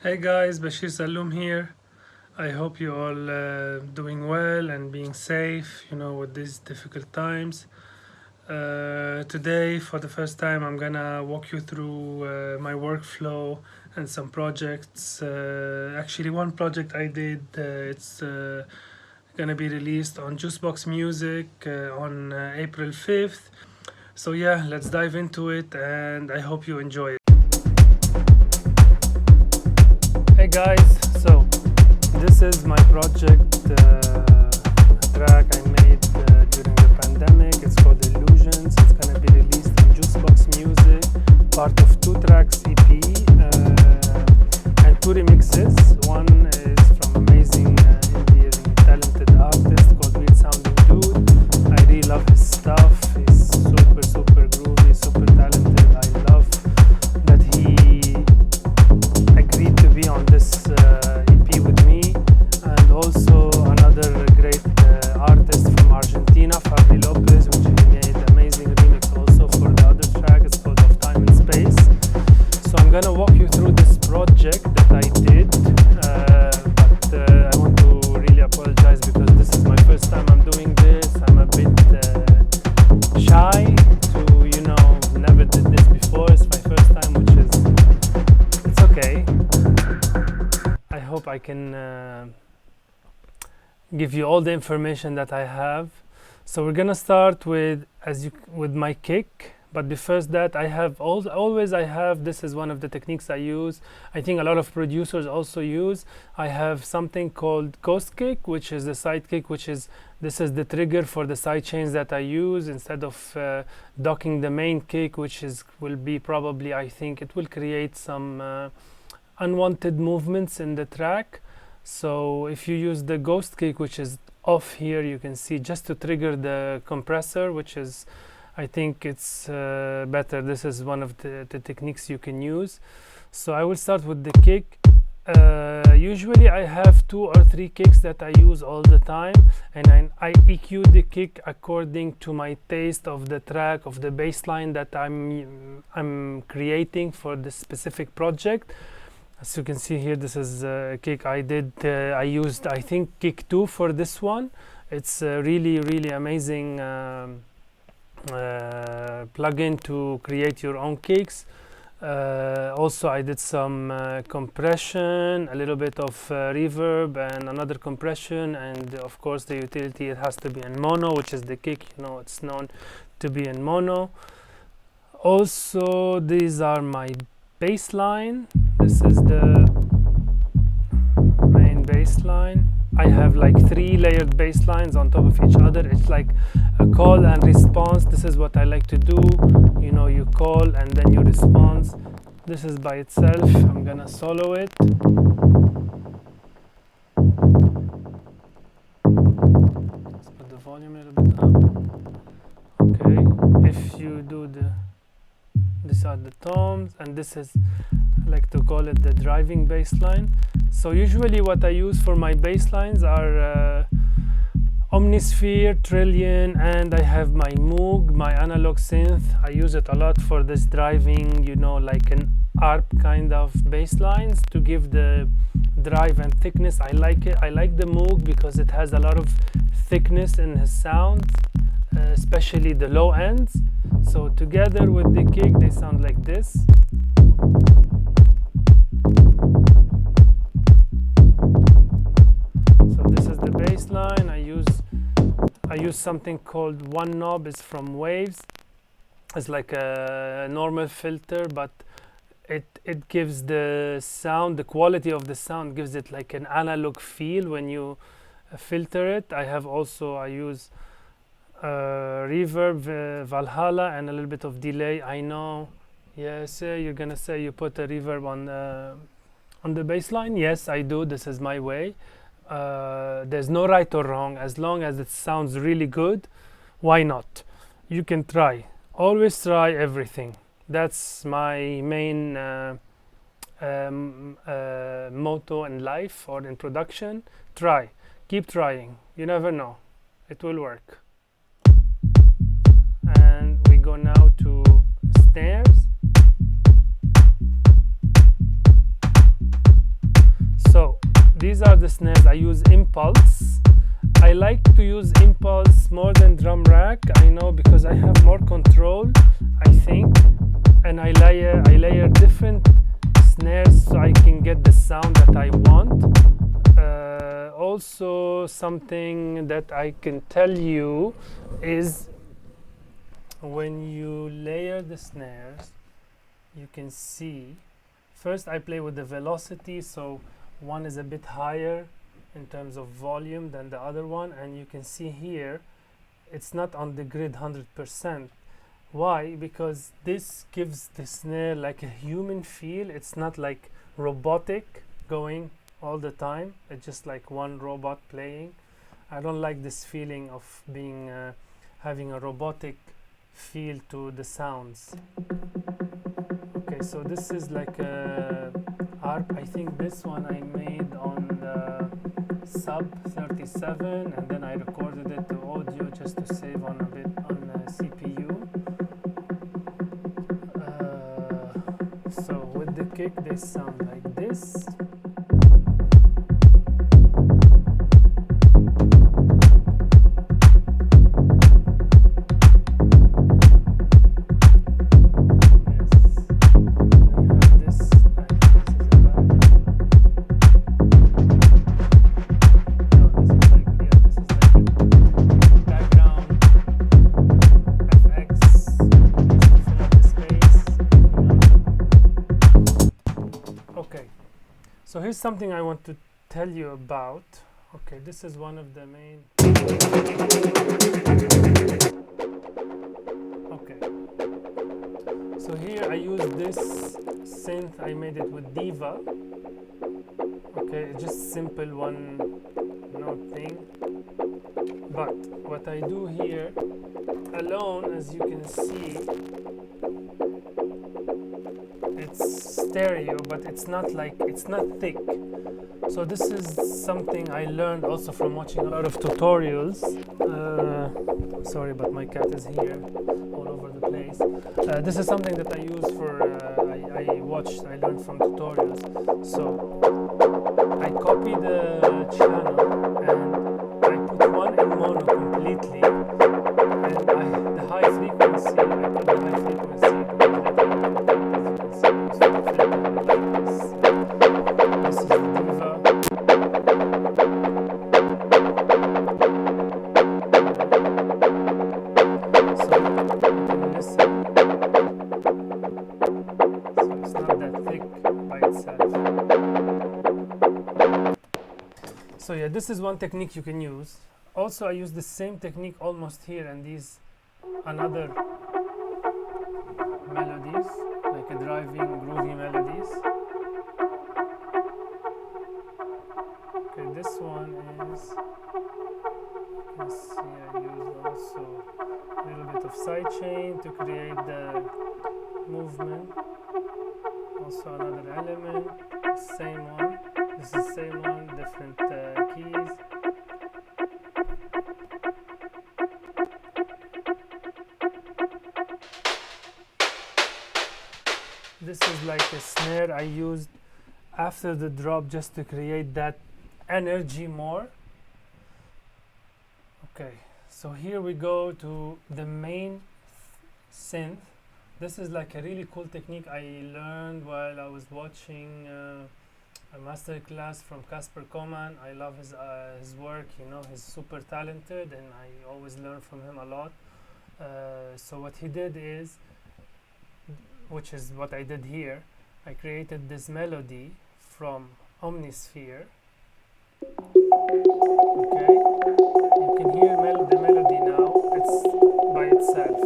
Hey guys, Bashir Salloum here. I hope you all doing well and being safe, with these difficult times. Today, for the first time, I'm gonna walk you through my workflow and some projects. Actually, one project I did, it's gonna be released on Juicebox Music on April 5th. So, yeah, let's dive into it and I hope you enjoy it. Hey guys, so this is my project track I made during the pandemic. It's called Illusions. It's gonna be released on Juicebox Music, part of 2 tracks EP and 2 remixes. One is from amazing Indian talented artist called Weird Sounding Dude. I really love his stuff. He's super groovy, super talented. I love that he agreed to be on this EP with me, and also another great artist from Argentina, Fabi Lopez, which he made amazing remix also for the other track. It's called Of Time and Space. So I'm gonna walk you through this project that I did, but I want to really apologize because this is my first time I'm doing this. I'm a bit shy to, never did this before. It's my first time, which is, it's okay. I hope I can give you all the information that I have. So we're gonna start with with my kick. But before that, I have always I have, this is one of the techniques I use. I think a lot of producers also use. I have something called coast kick, which is the side kick, this is the trigger for the side chains that I use instead of docking the main kick, will be probably, I think it will create some unwanted movements in the track. So if you use the ghost kick, which is off here, you can see, just to trigger the compressor, which is, I think it's better. This is one of the techniques you can use. So I will start with the kick. Usually I have 2 or 3 kicks that I use all the time, and I EQ the kick according to my taste of the track, of the bass line that I'm creating for this specific project. As you can see here, this is a kick I did. I used, I think, kick 2 for this one. It's a really amazing plugin to create your own kicks. Also, I did some compression, a little bit of reverb, and another compression, and of course the utility, it has to be in mono, which is the kick. It's known to be in mono. Also, these are my bass line. This is the main bass line. I have like 3 layered bass lines on top of each other. It's like a call and response. This is what I like to do. You call and then you respond. This is by itself. I'm gonna solo it. Let's put the volume a little bit up. Okay. If you do these are the toms, and this is, I like to call it the driving bass line. So usually what I use for my bass lines are Omnisphere, Trillion, and I have my Moog, my analog synth. I use it a lot for this driving, like an ARP kind of bass lines to give the drive and thickness. I like it. I like the Moog because it has a lot of thickness in his sounds, especially the low ends. So together with the kick, they sound like this. So this is the bass line. I use something called One Knob. It's from Waves. It's like a normal filter, but it gives the sound, the quality of the sound gives it like an analog feel when you filter it. I use reverb, Valhalla, and a little bit of delay. I know, yes, you're gonna say you put a reverb on the bass line. Yes, I do. This is my way. There's no right or wrong. As long as it sounds really good, why not? You can try. Always try everything. That's my main motto in life or in production. Try. Keep trying. You never know. It will work. And we go now to snares. snares, I use impulse. I like to use impulse more than drum rack, I know, because I have more control, I think, and I layer different snares so I can get the sound that I want. Also, something that I can tell you is when you layer the snares, you can see first I play with the velocity, so one is a bit higher in terms of volume than the other one, and you can see here it's not on the grid 100%. Why? Because this gives the snare like a human feel. It's not like robotic going all the time. It's just like one robot playing. I don't like this feeling of being having a robotic feel to the sounds. Okay, so this is like a harp. I think this one I made on the sub 37, and then I recorded it to audio just to save on a bit on the CPU. So with the kick they sound like this. So here's something I want to tell you about. Okay, this is one of the main. Okay. So here I use this synth. I made it with Diva. Okay, it's just simple one note thing. But what I do here alone, as you can see, it's stereo, but it's not thick. So this is something I learned also from watching a lot of tutorials. Sorry, but my cat is here all over the place. This is something that I use for I learned from tutorials. So I copy the channel and I put one in mono completely, and the high frequency, I put the high frequency. This is the Diva. So you can listen. So it's not that thick by itself. So yeah, this is one technique you can use. Also, I use the same technique almost here, and these another melodies, like a driving, groovy melodies. Okay, this one is, you can see I use also a little bit of sidechain to create the movement. Also another element, same one. This is the same one, different keys. This is like a snare I used after the drop just to create that energy more. Okay, so here we go to the main synth. This is like a really cool technique I learned while I was watching a master class from Kasper Koman. I love his work, you know, he's super talented and I always learn from him a lot. So what he did is, which is what I did here, I created this melody from Omnisphere. Okay, you can hear the melody now, it's by itself.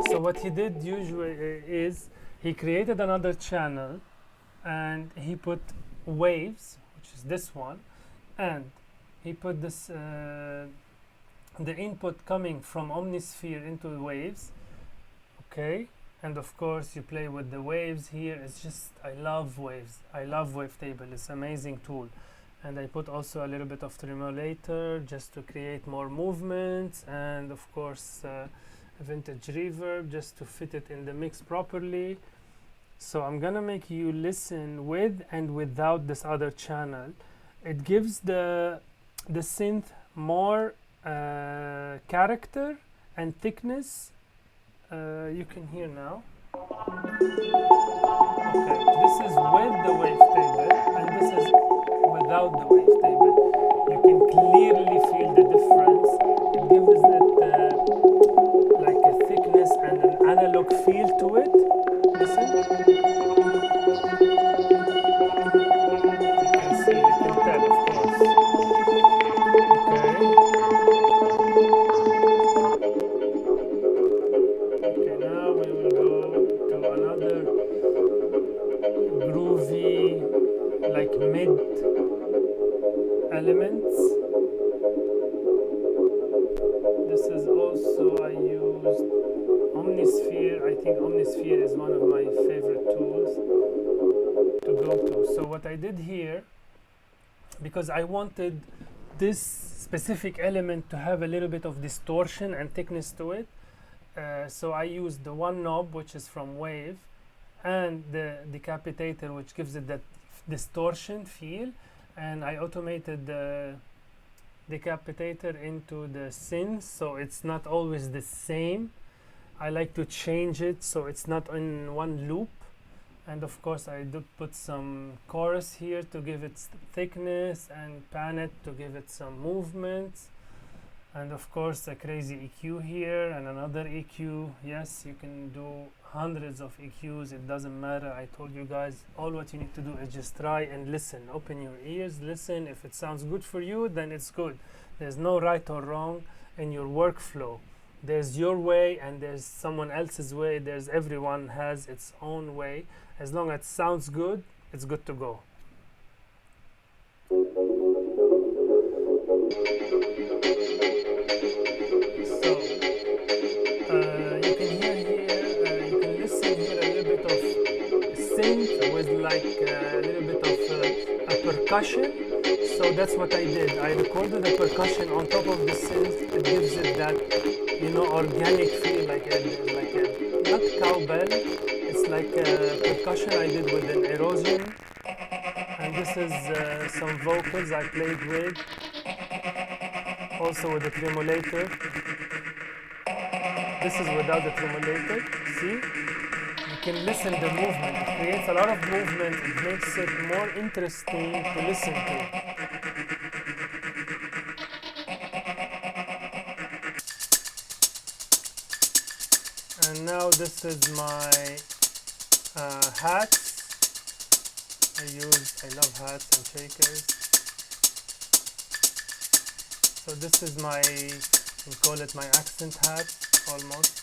So what he did usually is he created another channel and he put waves, which is this one, and he put this the input coming from Omnisphere into the waves. Okay, and of course you play with the waves here. It's just, I love waves, I love wavetable, it's an amazing tool. And I put also a little bit of tremolator just to create more movements, and of course a vintage reverb just to fit it in the mix properly. So I'm gonna make you listen with and without this other channel. it gives the synth more character and thickness. You can hear now. Okay, this is with the wavetable and this is without the wavetable. You can clearly feel the difference. It gives it like a thickness and an analog feel to it. Listen. You can see, you can tell, of course. Okay, now we will go to another groovy, like mid elements. This is also, I used Omnisphere. I think Omnisphere is one of my favorite tools to go to. So what I did here, because I wanted this specific element to have a little bit of distortion and thickness to it, so I used the one knob, which is from Wave, and the decapitator, which gives it that distortion feel, and I automated the decapitator into the synth, so it's not always the same. I like to change it so it's not in one loop. And of course I do put some chorus here to give it thickness, and pan it to give it some movements, and of course a crazy EQ here and another EQ. Yes, you can do hundreds of EQs, it doesn't matter. I told you guys, all what you need to do is just try and listen. Open your ears, listen. If it sounds good for you, then it's good. There's no right or wrong in your workflow. There's your way and there's someone else's way. There's everyone has its own way. As long as it sounds good, it's good to go. You can hear here, you can listen here a little bit of synth with like a little bit of a percussion. So that's what I did. I recorded the percussion on top of the synth. It gives it that, you know, organic feel, like a not cowbell. It's like a percussion I did with an erosion. And this is some vocals I played with, also with the tremolator. This is without the tremolator. See? You can listen the movement. It creates a lot of movement. It makes it more interesting to listen to. And now this is my hats. I love hats and shakers. So this is my, we call it my accent hat, almost.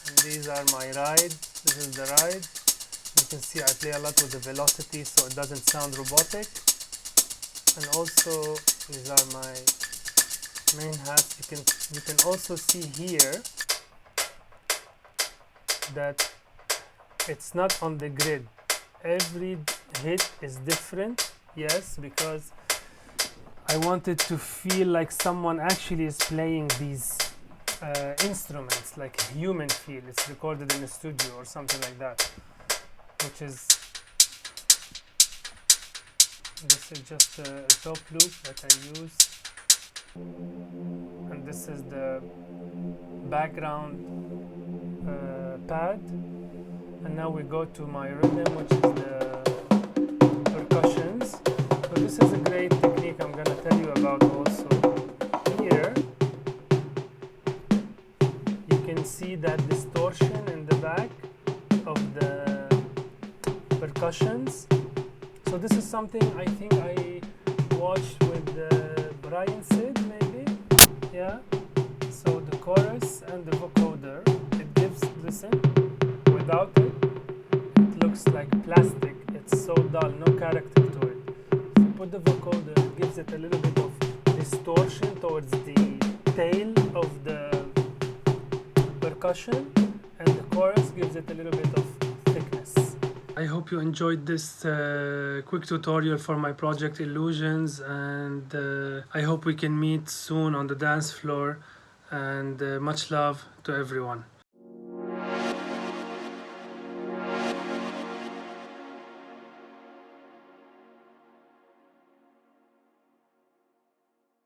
And these are my ride. This is the ride. You can see I play a lot with the velocity, so it doesn't sound robotic. And also these are my main hats. You can also see here that it's not on the grid. Every hit is different. Yes, because I wanted to feel like someone actually is playing these instruments, like a human feel. It's recorded in a studio or something like that, which is, this is just a top loop that I use, and this is the background pad. And now we go to my rhythm, which is the percussions. So this is a great technique I'm gonna tell you about also. Here you can see that distortion in the back of the percussions. So this is something I think I watched with Brian Sid, maybe. Yeah. So the chorus and the vocoder, it gives, listen, without it, it looks like plastic. It's so dull, no character to it. If you put the vocoder, it gives it a little bit of distortion towards the tail of the percussion, and the chorus gives it a little bit of thickness. I hope you enjoyed this quick tutorial for my project Illusions, and I hope we can meet soon on the dance floor, and much love to everyone.